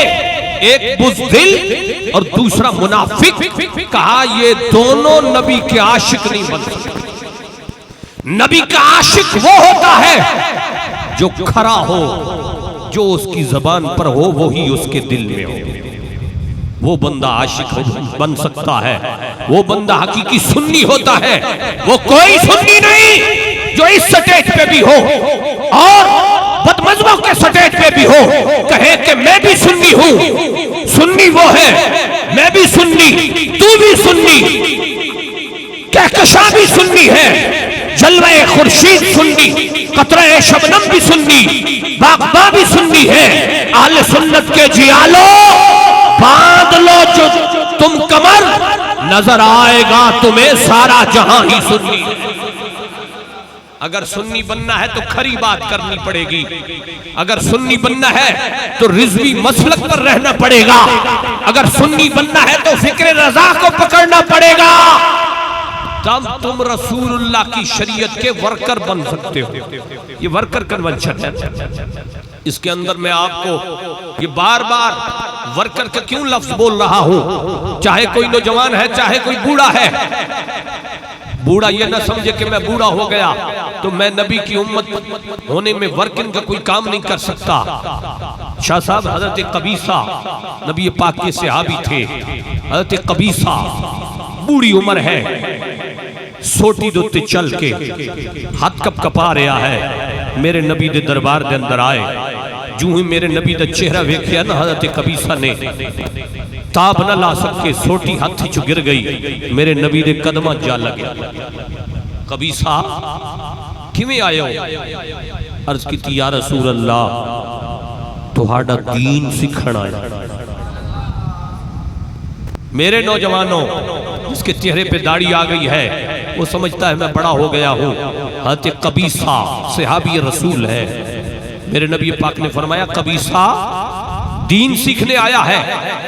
ایک بزدل اور دوسرا منافق، کہا یہ دونوں نبی کے عاشق نہیں بن سکتے. نبی کا عاشق وہ ہوتا ہے جو کھرا ہو، جو اس کی زبان پر ہو وہی اس کے دل میں ہو. وہ بندہ عاشق بن سکتا ہے، وہ بندہ حقیقی سنی ہوتا ہے. وہ کوئی سنی نہیں جو اس سٹیج پہ بھی ہو اور بدمذہبوں کے سٹیج پہ بھی ہو کہے کہ میں بھی سنی ہوں. سنی وہ ہے، میں بھی سنی، تو بھی سنی، کہکشاں بھی سنی ہے، جلوہ خورشید سنی، قطرہ شبنم بھی سنی، باغباں بھی سنی ہے۔ اہل سنت کے جیالو باندھ لو جو تم کمر، نظر آئے گا تمہیں سارا جہاں ہی سنی ہے۔ اگر سنی بننا ہے تو کھری بات کرنی پڑے گی، اگر سنی بننا ہے تو رضوی مسلک پر رہنا پڑے گا، اگر سنی بننا ہے تو فکر رضا کو پکڑنا پڑے گا، تب تم رسول اللہ کی شریعت کے ورکر بن سکتے ہو۔ یہ ورکر کنونشن ہے، اس کے اندر میں آپ کو یہ بار بار ورکر کا کیوں لفظ بول رہا ہوں؟ چاہے کوئی نوجوان ہے، چاہے کوئی بوڑھا ہے، بوڑھا یہ نہ سمجھے کہ میں بوڑھا ہو گیا تو میں نبی کی امت ہونے میں ورکنگ کا کوئی کام نہیں کر سکتا۔ شاہ صاحب حضرت قبیصہ نبی پاک کے صحابی تھے، حضرت قبیصہ بوڑھی عمر ہے، سوٹی دوتے چل کے ہاتھ کپ کپا رہا ہے، میرے نبی دے دربار دے اندر آئے، جو ہی میرے نبی دا چہرہ ویکھیا نا حضرت قبیصہ نے تاب نہ لا سکے، سوٹی ہاتھی چو گر گئی، میرے نبی دے قدمہ جا لگے۔ قبیصہ کیویں آئے ہو؟ عرض کی تھی یا رسول اللہ تہاڈا دین سکھنا ہے۔ میرے نوجوانوں جس کے چہرے پہ داڑھی آ گئی ہے وہ سمجھتا ہے میں بڑا ہو گیا ہوں۔ حضرت قبیصہ صحابی رسول ہے، میرے نبی پاک نے فرمایا قبیصہ دین سیکھنے آیا ہے؟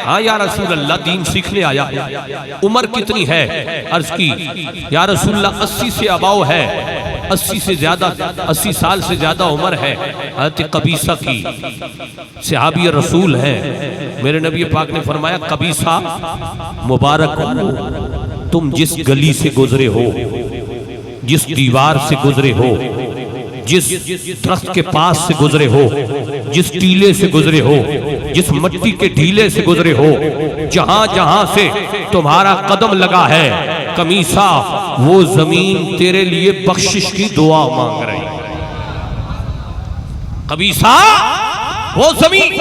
ہاں یا رسول اللہ دین سیکھنے آیا ہے۔ عمر کتنی ہے؟ عرض کی یا رسول اللہ 80 سے اباؤ ہے، 80 سے زیادہ، 80 سال سے زیادہ عمر ہے حضرت قبیصہ کی، صحابی رسول ہے۔ میرے نبی پاک نے فرمایا قبیصہ مبارک ہو، تم جس گلی سے گزرے ہو، جس دیوار سے گزرے ہو، جس درخت کے پاس سے گزرے ہو، جس ٹیلے سے گزرے ہو، جس مٹی کے ڈھیلے سے گزرے ہو، جہاں جہاں سے تمہارا قدم لگا ہے قمیصہ وہ زمین تیرے لیے بخشش کی دعا مانگ رہی ہے۔ قمیصہ وہ زمین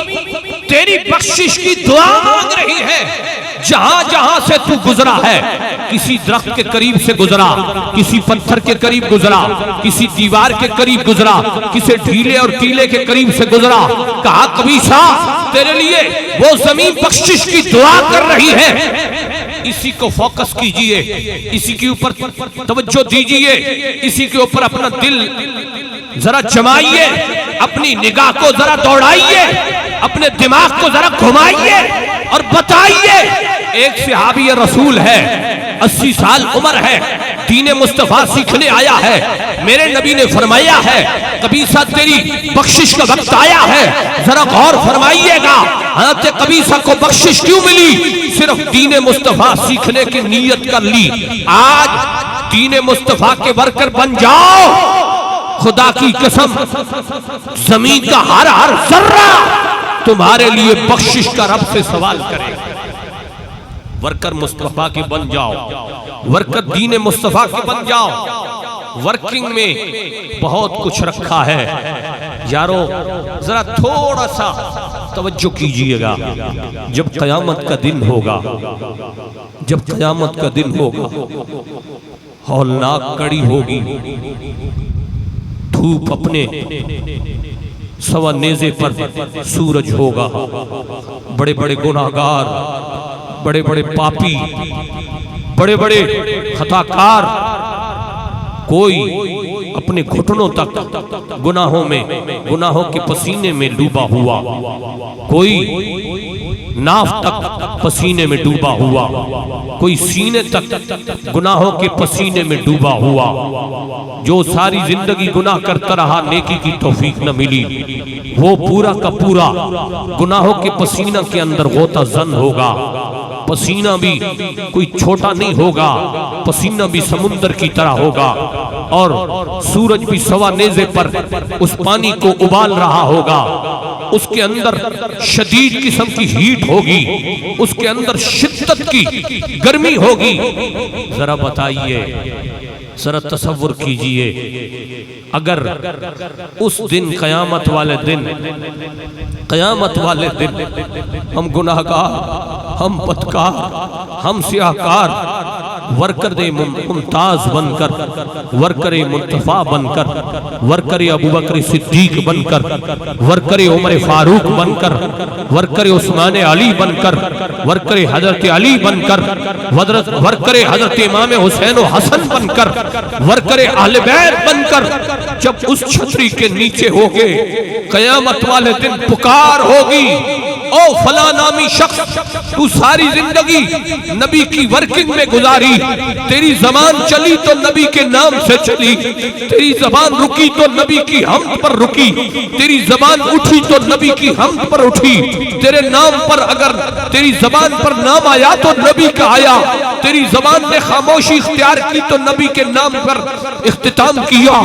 تیری بخشش کی دعا مانگ رہی ہے۔ جہاں جہاں سے تو گزرا ہے، کسی درخت کے قریب سے گزرا، کسی پتھر کے قریب گزرا، کسی دیوار کے قریب گزرا، کسی ڈھیلے اور ٹیلے کے قریب سے گزرا، کہا قبیصہ تیرے لیے وہ زمین بخشش کی دعا کر رہی ہے، اسی کو فوکس کیجئے، اسی کے اوپر توجہ دیجئے، اسی کے اوپر اپنا دل ذرا جمائیے، اپنی نگاہ کو ذرا دوڑائیے، اپنے دماغ کو ذرا گھمائیے اور بتائیے۔ ایک صحابی رسول ہے، 80 سال عمر ہے، دین مصطفیٰ سیکھنے آیا ہے، میرے نبی نے فرمایا ہے قبیصہ تیری بخشش کا وقت آیا ہے، ذرا غور فرمائیے گا۔ حضرت قبیصہ کو بخشش کیوں ملی؟ صرف دین مصطفیٰ سیکھنے کی نیت کر لی۔ آج دین مصطفیٰ کے ورکر بن جاؤ، خدا کی قسم زمین کا ہر ہر ذرہ تمہارے لیے بخشش کا رب سے سوال کرے۔ ورکر مصطفیٰ کے بن جاؤ، ورکر دین مصطفیٰ کے بن جاؤ۔ ورکنگ میں بہت کچھ رکھا ہے یارو، ذرا تھوڑا سا توجہ کیجئے گا۔ جب قیامت کا دن ہوگا، جب قیامت کا دن ہوگا، ہولناک کڑی ہوگی، دھوپ اپنے سوا نیزے پر سورج ہوگا، بڑے بڑے گناہگار، بڑے بڑے پاپی، بڑے بڑے خطاکار، کوئی اپنے گھٹنوں تک گناہوں میں، گناہوں کے پسینے میں ڈوبا ہوا، کوئی ناف تک پسینے میں ڈوبا ہوا، کوئی سینے تک گناہوں کے پسینے میں ڈوبا ہوا۔ جو ساری زندگی گناہ کرتا رہا، نیکی کی توفیق نہ ملی، وہ پورا کا پورا گناہوں کے پسینہ کے اندر غوطہ زن ہوگا۔ پسینہ بھی کوئی چھوٹا نہیں ہوگا، پسینہ بھی سمندر کی طرح ہوگا، اور سورج بھی سوا نیزے پر اس پانی کو ابال رہا ہوگا۔ اس کے اندر شدید قسم کی ہیٹ ہوگی، اس کے اندر شدت کی گرمی ہوگی۔ ذرا بتائیے ذرا تصور کیجئے اگر اس دن قیامت والے دن ہم گناہگار، ہم بدکار، ہم سیاہکار ورکر ممتاز بن کر، ورکر منتفع بن کر، ورکر ابوبکر صدیق بن کر، ورکر عمر فاروق بن کر، ورکر عثمان علی بن کر، ورکر حضرت علی بن کر، ورکر حضرت امام حسین و حسن بن کر، ورکر اہل بیت بن کر جب اس چھتری کے نیچے ہوگے، قیامت والے دن پکار ہوگی، او فلاں نامی شخص تو ساری زندگی نبی کی ورکنگ میں گزاری، تیری زبان چلی تو نبی کے نام سے چلی، تیری زبان رکی تو نبی کی حمد پر رکی، تیری زبان اٹھی تو نبی کی حمد پر اٹھی، تیرے نام پر اگر تیری زبان پر نام آیا تو نبی کا آیا، تیری زبان نے خاموشی اختیار کی تو نبی کے نام پر اختتام کیا۔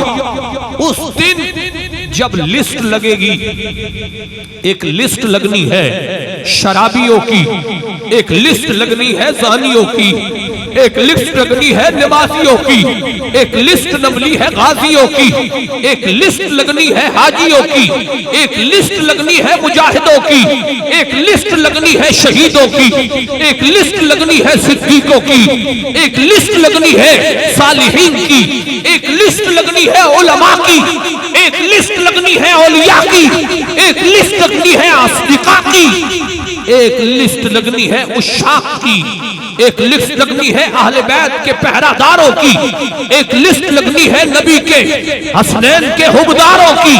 اس دن جب لسٹ لگے گی، ایک لسٹ لگنی ہے شرابیوں کی، ایک لسٹ لگنی ہے زانیوں کی، ایک لسٹ لگنی ہے نمازیوں کی، ایک لسٹ لگنی ہے غازیوں کی، ایک لسٹ لگنی ہے حاجیوں کی، ایک لسٹ لگنی ہے مجاہدوں کی، ایک لسٹ لگنی ہے شہیدوں کی، ایک لسٹ لگنی ہے صدیقوں کی، ایک لسٹ لگنی ہے صالحین کی، ایک لسٹ لگنی ہے علماء کی، ایک لسٹ لگنی ہے اولیاء کی، ایک لسٹ لگنی ہے اصدقاء کی، ایک لسٹ لگنی ہے عشاق کی، ایک لسٹ لگنی ہے اہل بیت کے پہرہ داروں کی، ایک لسٹ لگنی ہے نبی کے حسنین کے حبداروں کی،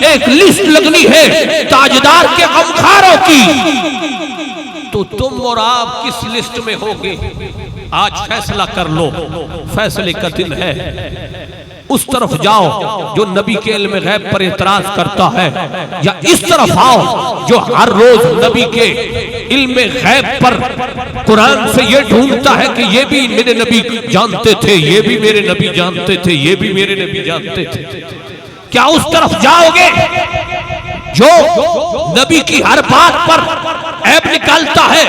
ایک لسٹ لگنی ہے تاجدار کے غمخاروں کی۔ تو تم اور آپ کس لسٹ میں ہوگے؟ آج فیصلہ کر لو، فیصلے کا دن ہے۔ اس طرف جاؤ جو نبی کے علم غیب پر اعتراض کرتا ہے، یا اس طرف آؤ جو ہر روز نبی کے علم غیب پر قرآن سے یہ ڈھونڈتا ہے کہ یہ بھی میرے نبی جانتے تھے، یہ بھی میرے نبی جانتے تھے، یہ بھی میرے نبی جانتے تھے؟ کیا اس طرف جاؤ گے جو نبی کی ہر بات پر عیب نکالتا ہے،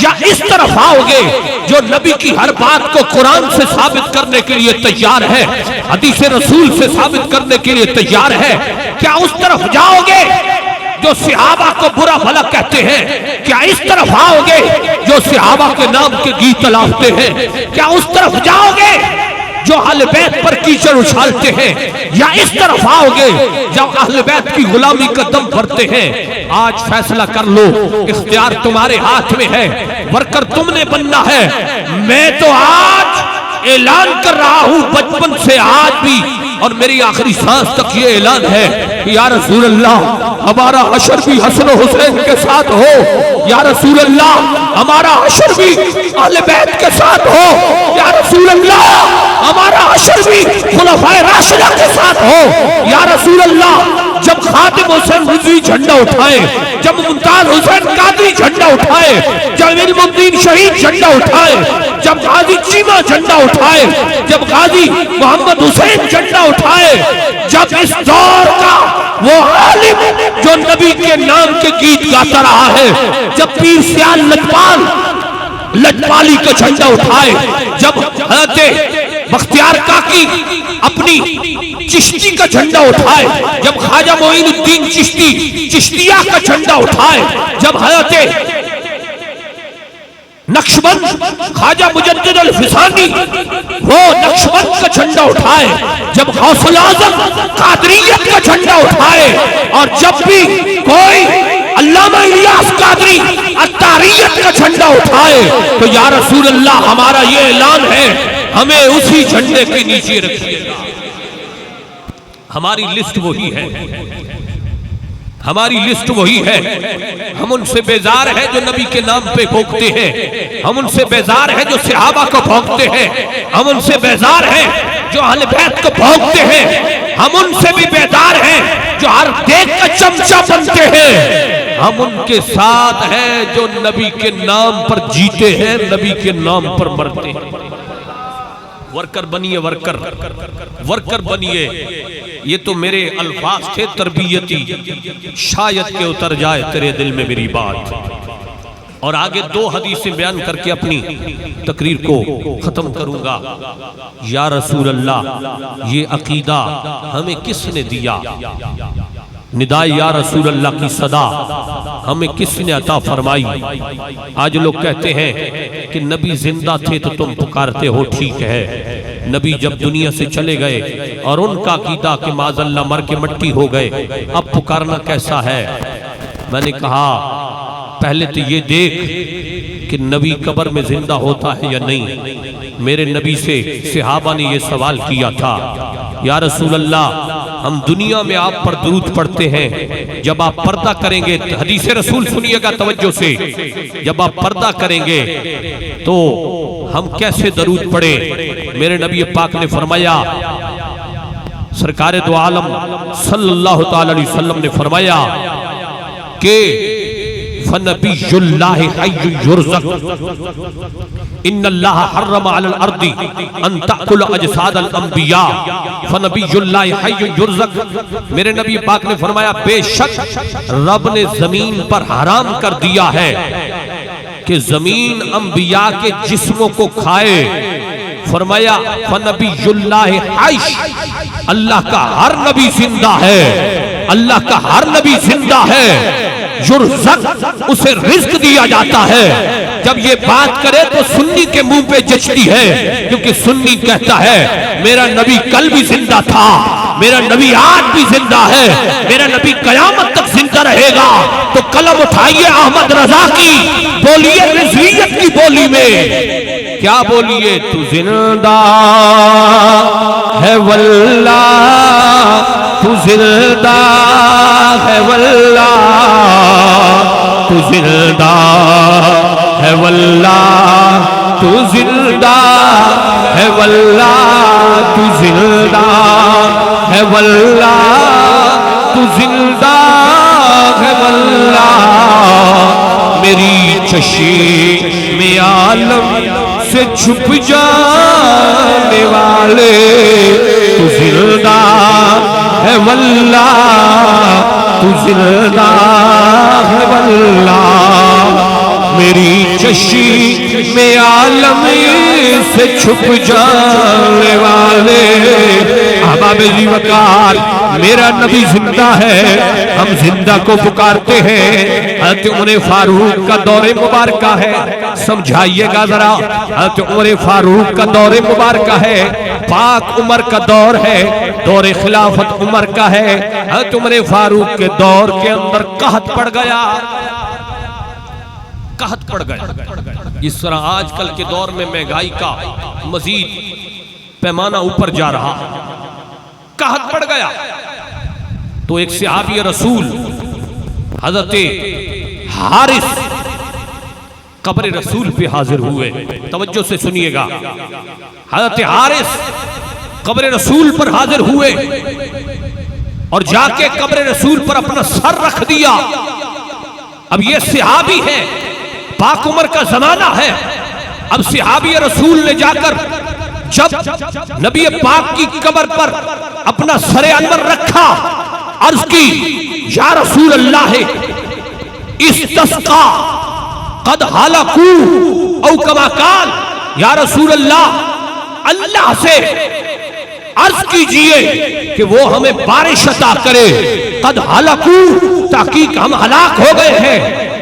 یا اس طرف آؤ گے جو نبی کی ہر بات کو قرآن سے ثابت کرنے کے لیے تیار ہے، حدیث رسول سے ثابت کرنے کے لیے تیار ہے؟ کیا اس طرف جاؤ گے جو صحابہ کو برا بھلا کہتے ہیں؟ کیا اس طرف آؤ گے جو صحابہ کے نام کے گیت لافتے ہیں؟ کیا اس طرف جاؤ گے جو اہل بیت پر کیچڑ اچھالتے ہیں؟ یا اس طرف آؤ گے جو اہل بیت کی غلامی کا دم بھرتے ہیں؟ آج فیصلہ کر لو، اختیار تمہارے ہاتھ میں ہے، ورکر تم نے بننا ہے۔ میں تو آج اعلان کر رہا ہوں، بچپن سے آج بھی اور میری آخری سانس تک یہ اعلان ہے کہ یا رسول اللہ ہمارا حشر بھی حسن و حسین کے ساتھ ہو، یا رسول اللہ ہمارا حشر بھی اہل بیت کے ساتھ ہو، یا رسول اللہ ہمارا حشر بھی خلفائے راشدہ کے ساتھ ہو، یا رسول اللہ جب خاتم حسین رضوی جھنڈا اٹھائے، جب ممتاز حسین قادری جھنڈا اٹھائے، جب علم الدین شہید جھنڈا اٹھائے، جب غازی چیمہ جھنڈا اٹھائے، جب غازی محمد حسین جھنڈا اٹھائے، جب اس دور کا وہ عالم جو نبی کے نام کے گیت گاتا رہا ہے، جب پیر سیال لجپالی کا جھنڈا اٹھائے، جب حضرت بختیار کاکی اپنی چشتی کا جھنڈا اٹھائے، جب خواجہ معین الدین چشتی چشتیہ کا جھنڈا اٹھائے، جب حضرت نقشبند خواجہ مجدد الفسانی وہ نقشبند کا جھنڈا اٹھائے، جب غوث الاعظم قادریت کا جھنڈا اٹھائے، اور جب بھی کوئی علامہ الیاس قادری عطاریت کا جھنڈا اٹھائے، تو یا رسول اللہ ہمارا یہ اعلان ہے، ہمیں اسی جھنڈے کے نیچے رکھیے گا۔ ہماری لسٹ وہی ہے، ہماری لسٹ وہی ہے۔ ہم ان سے بیزار ہیں جو نبی کے نام پہ بھونکتے ہیں، ہم ان سے بیزار ہیں جو صحابہ کو بھونکتے ہیں، ہم ان سے بیزار ہیں جو اہل بیت کو بھونکتے ہیں، ہم ان سے بھی بیزار ہیں جو ہر دیکھ کا چمچہ بنتے ہیں، ہم ان کے ساتھ ہیں جو نبی کے نام پر جیتے ہیں، نبی کے نام پر مرتے ہیں۔ ورکر بنیے، ورکر بنیے۔ یہ تو میرے الفاظ تھے تربیتی، شاید کہ اتر جائے تیرے دل میں میری بات۔ اور آگے 2 حدیثیں بیان کر کے اپنی تقریر کو ختم کروں گا۔ یا رسول اللہ، یہ عقیدہ ہمیں کس نے دیا؟ ندائے یا رسول اللہ کی صدا ہمیں کس نے عطا فرمائی؟ آج لوگ کہتے ہیں کہ نبی زندہ تھے تو تم پکارتے ہو، ٹھیک ہے، نبی جب دنیا سے چلے گئے اور ان کا عقیدہ کہ معاذ اللہ مر کے مٹی ہو گئے، اب پکارنا کیسا ہے؟ میں نے کہا پہلے تو یہ دیکھ کہ نبی قبر میں زندہ ہوتا ہے یا نہیں۔ میرے نبی سے صحابہ نے یہ سوال کیا تھا، یا رسول اللہ ہم دنیا میں آپ پر درود پڑھتے ہیں، جب آپ پردہ کریں گے، حدیث رسول سنیے گا توجہ سے، جب آپ پردہ کریں گے تو ہم کیسے درود پڑھیں؟ میرے نبی پاک نے فرمایا، سرکار دو عالم صلی اللہ تعالی علیہ وسلم نے فرمایا کہ فَنَبِيُّ اللَّهِ حَيٌّ يُرْزَقُ ان اللہ حرم علی الارض ان تأکل اجساد الانبیاء فنبی اللہ حی یرزق۔ میرے نبی پاک نے فرمایا بے شک رب نے زمین پر حرام کر دیا ہے کہ زمین انبیاء کے جسموں کو کھائے۔ فرمایا فنبی اللہ حی، اللہ کا ہر نبی زندہ ہے، اللہ کا ہر نبی زندہ ہے، یرزق اسے رزق دیا جاتا ہے۔ جب یہ بات کرے تو سنی کے منہ پہ جچتی ہے، کیونکہ سنی کہتا ہے میرا نبی کل بھی زندہ تھا، میرا نبی آج بھی زندہ ہے، میرا نبی قیامت تک زندہ رہے گا۔ تو قلم اٹھائیے احمد رضا کی، بولیے رضویت کی بولی میں، کیا بولیے؟ تو زندہ ہے واللہ، تو زندہ ہے واللہ، تو زندہ ہے واللہ، تو زندہ ہے واللہ، تو زندہ ہے واللہ، تو زندہ ہے واللہ۔ میری چشم عالم سے چھپ جانے والے، تو زندہ ہے واللہ، تو زندہ ہے واللہ۔ میری چشم عالم سے چھپ جانے والے، احباب جی وقار میرا نبی زندہ ہے، ہم زندہ کو پکارتے ہیں۔ حضرت عمر فاروق کا دور مبارکہ ہے، سمجھائیے گا ذرا، حضرت عمر فاروق کا دور مبارکہ ہے، پاک عمر کا دور ہے، دور خلافت عمر کا ہے۔ حضرت عمر فاروق کے دور کے اندر قحط پڑ گیا، قحط پڑ گیا۔ اس طرح آج کل کے دور میں مہنگائی کا مزید پیمانہ اوپر جا رہا، قحط پڑ گیا تو ایک صحابی رسول حضرت حارث قبر رسول پہ حاضر ہوئے۔ توجہ سے سنیے گا، حضرت حارث قبر رسول پر حاضر ہوئے اور جا کے قبر رسول پر اپنا سر رکھ دیا۔ اب یہ صحابی ہے، پاک عمر کا زمانہ ہے، اب صحابی رسول نے جا کر جب نبی پاک کی قبر پر اپنا سر انور رکھا، عرض کی یا رسول اللہ استسقا قد حلقو او کما قال، یا رسول اللہ اللہ سے عرض کیجئے کہ وہ ہمیں بارش عطا کرے، قد حلقو تحقیق ہم ہلاک ہو گئے ہیں،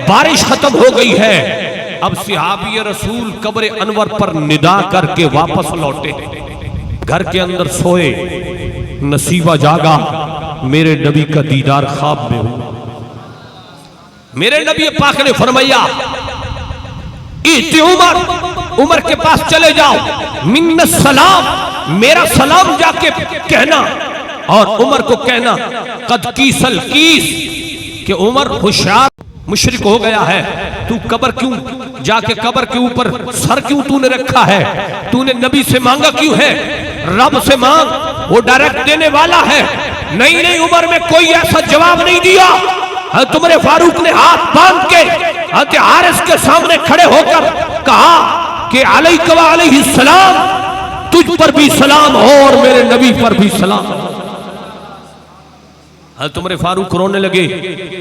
بارش ختم ہو گئی ہے۔ اب صحابی رسول قبر انور پر ندا کر کے واپس لوٹے، گھر کے اندر سوئے، نصیبہ جاگا، میرے نبی کا دیدار خواب میں ہوا۔ میرے نبی پاک نے فرمایا عمر، عمر کے پاس چلے جاؤ، من السلام، میرا سلام جا کے کہنا، اور عمر کو کہنا قد کیس الکیس، کہ عمر ہوشیار مشرک ہو گیا ہے، تو قبر کیوں جا کے قبر کے اوپر سر کیوں تو نے رکھا ہے؟ تو نے نبی سے مانگا کیوں ہے؟ رب سے مانگ، وہ ڈائریکٹ دینے والا ہے۔ نہیں نہیں، عمر میں کوئی ایسا جواب نہیں دیا۔ حضرت عمر فاروق نے ہاتھ باندھ کے حضرت حارث کے سامنے کھڑے ہو کر کہا کہ علیک و علیہ السلام، تجھ پر بھی سلام ہو اور میرے نبی پر بھی سلام۔ حضرت عمر فاروق رونے لگے،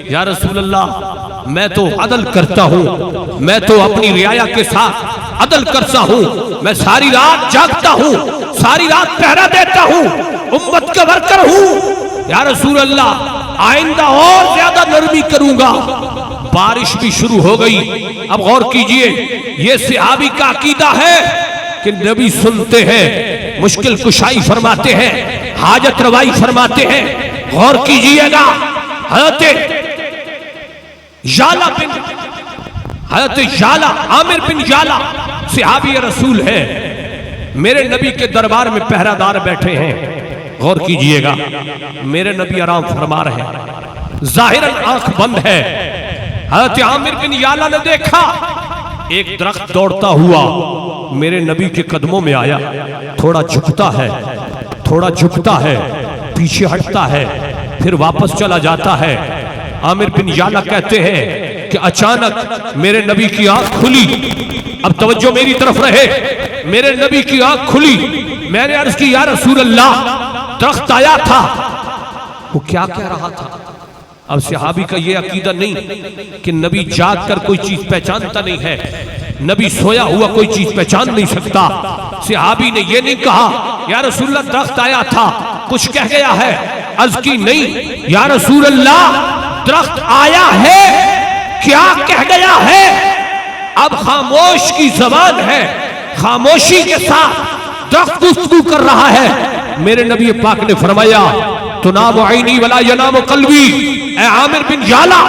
یا رسول اللہ میں تو عدل کرتا ہوں، میں تو اپنی رعایا کے ساتھ عدل کرتا ہوں، میں ساری رات جاگتا ہوں، ساری رات پہرا دیتا ہوں، امت کا ورکر ہوں۔ یا رسول اللہ آئندہ اور زیادہ نرمی کروں گا۔ بارش بھی شروع ہو گئی۔ اب غور کیجئے، یہ صحابی کا عقیدہ ہے کہ نبی سنتے ہیں، مشکل کشائی فرماتے ہیں، حاجت روائی فرماتے ہیں۔ غور کیجئے گا، حضرت عامر بن یالا صحابی رسول ہے، میرے نبی کے دربار میں پہرہ دار بیٹھے ہیں۔ غور کیجئے گا، میرے نبی آرام فرما رہے ہیں، ظاہراً آنکھ بند ہے۔ حضرت عامر بن یالا نے دیکھا ایک درخت دوڑتا ہوا میرے نبی کے قدموں میں آیا، تھوڑا جھکتا ہے، تھوڑا جھکتا ہے، پیچھے ہٹتا ہے، پھر واپس چلا جاتا ہے۔ عامر بن یالا کہتے ہیں کہ اچانک میرے نبی کی آنکھ کھلی۔ اب توجہ میری طرف رہے، میرے نبی کی آنکھ کھلی۔ میں نے عرض کی یا رسول اللہ، درخت آیا تھا، وہ کیا کہہ رہا تھا؟ اب صحابی کا یہ عقیدہ نہیں کہ نبی جاگ کر کوئی چیز پہچانتا نہیں ہے، نبی سویا ہوا کوئی چیز پہچان نہیں سکتا۔ صحابی نے یہ نہیں کہا یا رسول اللہ درخت آیا تھا، کچھ کہہ گیا ہے۔ عرض کی نہیں یا رسول اللہ، درخت آیا ہے، کیا کہہ گیا ہے؟ اب خاموش کی زبان ہے، خاموشی کے ساتھ درخت گفتگو کر رہا ہے۔ میرے نبی پاک نے فرمایا تنام عینی ولا ینام قلبی، اے عامر بن یالا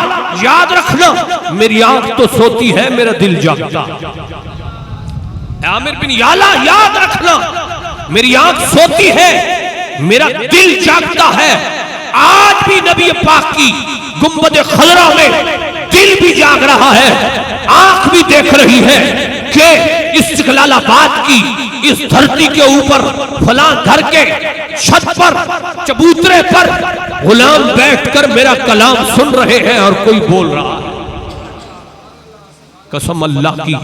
یاد رکھنا، میری آنکھ تو سوتی ہے، میرا دل جاگتا۔ اے عامر بن یالا یاد رکھنا، میری آنکھ سوتی ہے، میرا دل جاگتا ہے۔ آج بھی نبی پاک کی گنبد خضرا میں دل بھی جاگ رہا ہے، آنکھ بھی دیکھ رہی ہے کہ استقلال آباد کی اس دھرتی کے اوپر فلاں گھر کے چھت پر چبوترے پر غلام بیٹھ کر میرا کلام سن رہے ہیں اور کوئی بول رہا ہے۔ قسم اللہ کی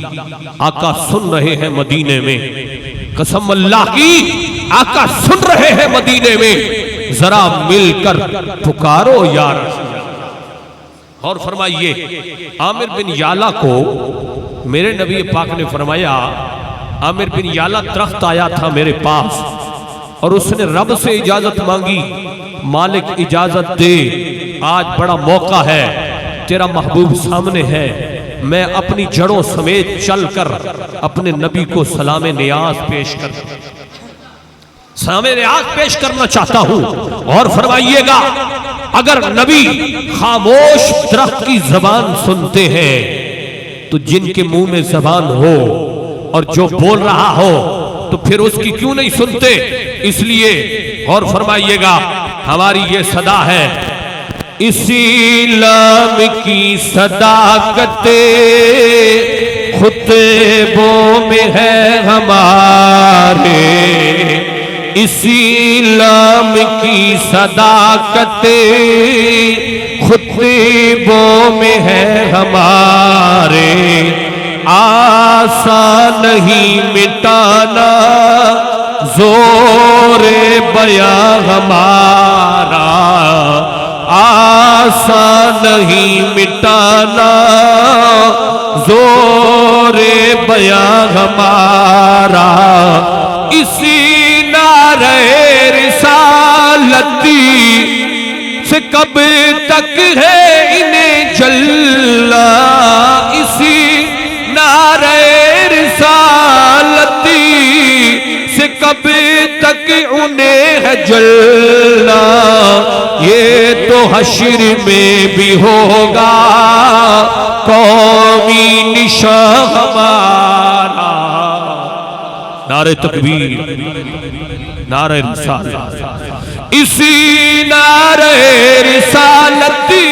آقا سن رہے ہیں مدینے میں، قسم اللہ کی آقا سن رہے ہیں مدینے میں، ذرا مل کر پکارو یا رسول اللہ۔ اور فرمائیے عامر بن یالا کو میرے نبی پاک نے فرمایا عامر بن یالا درخت آیا تھا میرے پاس اور اس نے رب سے اجازت مانگی، مالک اجازت دے، آج بڑا موقع ہے، تیرا محبوب سامنے ہے، میں اپنی جڑوں سمیت چل کر اپنے نبی کو سلام نیاز پیش کرنا چاہتا ہوں۔ اور فرمائیے گا اگر نبی خاموش درخت کی زبان سنتے ہیں تو جن کے منہ میں زبان ہو اور جو بول رہا ہو تو پھر اس کی کیوں نہیں سنتے؟ اس لیے اور فرمائیے گا ہماری یہ صدا ہے، اسلام کی صداقت خطبوں میں ہے ہمارے، اسلام کی صداقت خطبوں میں ہے ہمارے، آسان نہیں مٹانا زور بیاں ہمارا، آسان نہیں مٹانا زور بیاں ہمارا، اسی نعرہ رسالتی سے کب تک ہے انہیں جلنا، اسی نعرہ رسالتی سے کب تک انہیں ہے جلنا، یہ تو حشر میں بھی ہوگا قومی نشان ہمارا۔ نعرہ تکبیر، نعرہ رسالت، اسی نعرہ رسالتی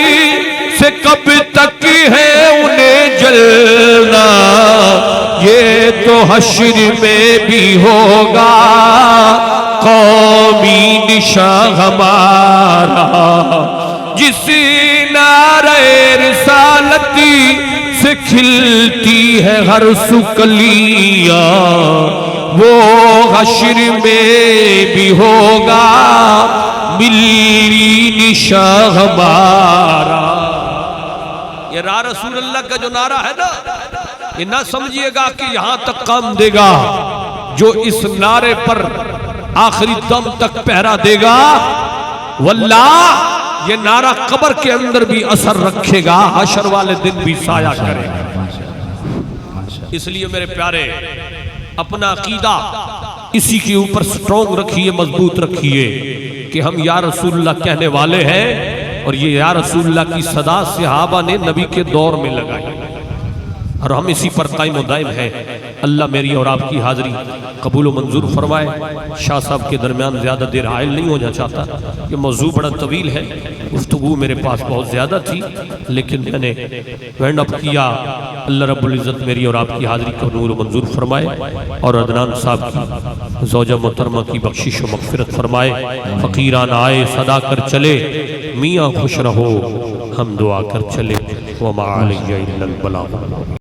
سے کب تک ہے انہیں جلنا، یہ تو حشر میں بھی ہوگا قومی نشان ہمارا، جس نعرہ رسالتی سے کھلتی ہے ہر سکلیاں، وہ حشر میں بھی ہوگا ملی نشان ہمارا۔ یہ را رسول اللہ کا جو نعرہ ہے نا، یہ نہ سمجھئے گا کہ یہاں تک کام دے گا، جو اس نعرے پر آخری دم تک پہرا دے گا واللہ یہ نعرہ قبر کے اندر بھی اثر رکھے گا، حشر والے دن بھی سایہ کرے گا۔ اس لیے میرے پیارے اپنا عقیدہ اسی کے اوپر سٹرونگ رکھیے، مضبوط رکھیے کہ ہم یا رسول اللہ کہنے والے ہیں، اور یہ یا رسول اللہ کی صدا صحابہ نے نبی کے دور میں لگائی، اور ہم اسی پر قائم و دائم ہیں۔ اللہ میری اور آپ کی حاضری قبول و منظور فرمائے۔ شاہ صاحب کے درمیان زیادہ دیر حائل نہیں ہونا چاہتا، یہ موضوع بڑا طویل ہے، گفتگو میرے پاس بہت زیادہ تھی، لیکن میں نے وینڈ اپ کیا۔ اللہ رب العزت میری اور آپ کی حاضری کو قبول و منظور فرمائے، اور عدنان صاحب کی زوجہ محترمہ کی بخشش و مغفرت فرمائے۔ فقیران آئے صدا کر چلے، میاں خوش رہو ہم دعا کر چلے، وما علیہ الا البلاغ۔